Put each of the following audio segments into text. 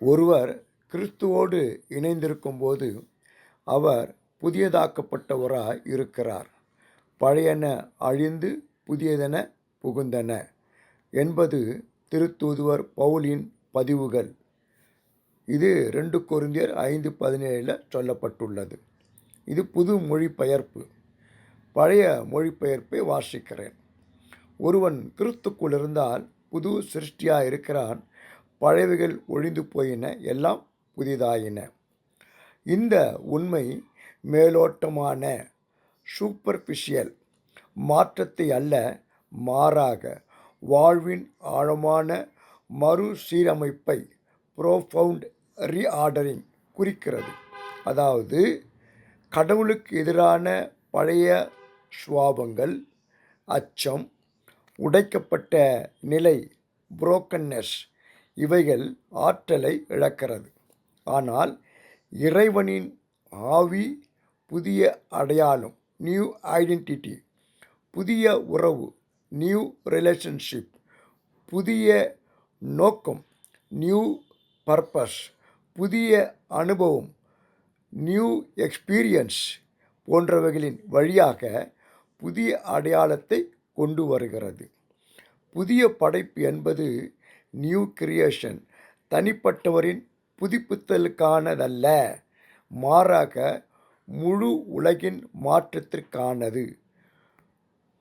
ஒருவர் கிறிஸ்துவோடு இணைந்திருக்கும்போது அவர் புதியதாக்கப்பட்டவராய் இருக்கிறார். பழையன அழிந்து புதியதென புகுந்தன என்பது திருத்தூதுவர் பவுலின் பதிவுகள். இது 2 கொரிந்தியர் 5:17 சொல்லப்பட்டுள்ளது. இது புது மொழிபெயர்ப்பு. பழைய மொழிபெயர்ப்பை வாசிக்கிறேன். ஒருவன் கிறிஸ்துக்குள் இருந்தால் புது சிருஷ்டியாய் இருக்கிறான். பழையவைகள் ஒழிந்து போயின, எல்லாம் புதிதாயின. இந்த உண்மை மேலோட்டமான சூப்பர்ஃபிஷியல் மாற்றத்தை அல்ல, மாறாக வாழ்வின் ஆழமான மறுசீரமைப்பை ப்ரோஃபவுண்ட் ரீஆர்டரிங் குறிக்கிறது. அதாவது கடவுளுக்கு எதிரான பழைய சுவாபங்கள், அச்சம், உடைக்கப்பட்ட நிலை, புரோக்கன்னஸ், இவைகள் ஆற்றலை இழக்கிறது. ஆனால் இறைவனின் ஆவி, புதிய அடையாளம், நியூ ஐடென்டிட்டி, புதிய உறவு, நியூ ரிலேஷன்ஷிப், புதிய நோக்கம், நியூ பர்பஸ், புதிய அனுபவம், நியூ எக்ஸ்பீரியன்ஸ் போன்றவைகளின் வழியாக புதிய அடையாளத்தை கொண்டு வருகிறது. புதிய படைப்பு என்பது நியூ கிரியேஷன் தனிப்பட்டவரின் புதுப்பித்தலுக்கானதல்ல, மாறாக முழு உலகின் மாற்றத்திற்கானது.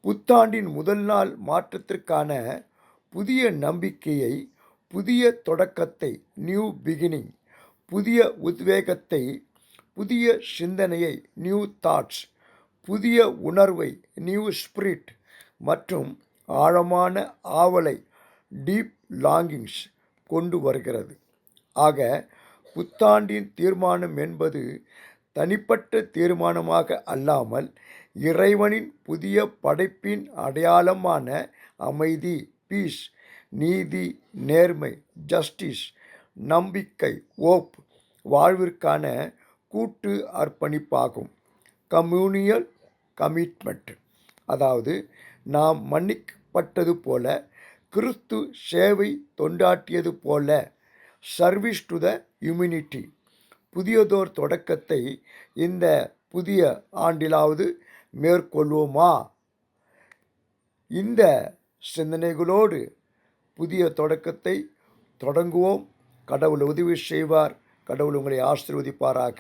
புத்தாண்டின் முதல் நாள் மாற்றத்திற்கான புதிய நம்பிக்கையை, புதிய தொடக்கத்தை, நியூ பிகினிங், புதிய உத்வேகத்தை, புதிய சிந்தனையை, நியூ தாட்ஸ், புதிய உணர்வை, நியூ ஸ்பிரிட், மற்றும் ஆழமான ஆவலை, டீப் லாங்கிங்ஸ் கொண்டு வருகிறது. ஆக புத்தாண்டின் தீர்மானம் என்பது தனிப்பட்ட தீர்மானமாக அல்லாமல் இறைவனின் புதிய படைப்பின் அடையாளமான அமைதி, பீஸ், நீதி, நேர்மை, ஜஸ்டிஸ், நம்பிக்கை, ஓப், வாழ்விற்கான கூட்டு அர்ப்பணிப்பாகும். கம்யூனியல் கமிட்மெண்ட், அதாவது நாம் மன்னிக்கப்பட்டது போல, கிறிஸ்து சேவை தொண்டாற்றியது போல, சர்வீஸ் டு த ஹியூமனிட்டி. புதியதோர் தொடக்கத்தை இந்த புதிய ஆண்டிலாவது மேற்கொள்வோமா? இந்த சிந்தனைகளோடு புதிய தொடக்கத்தை தொடங்குவோம். கடவுள் உதவி செய்வார். கடவுள் உங்களை ஆசீர்வதிப்பாராக.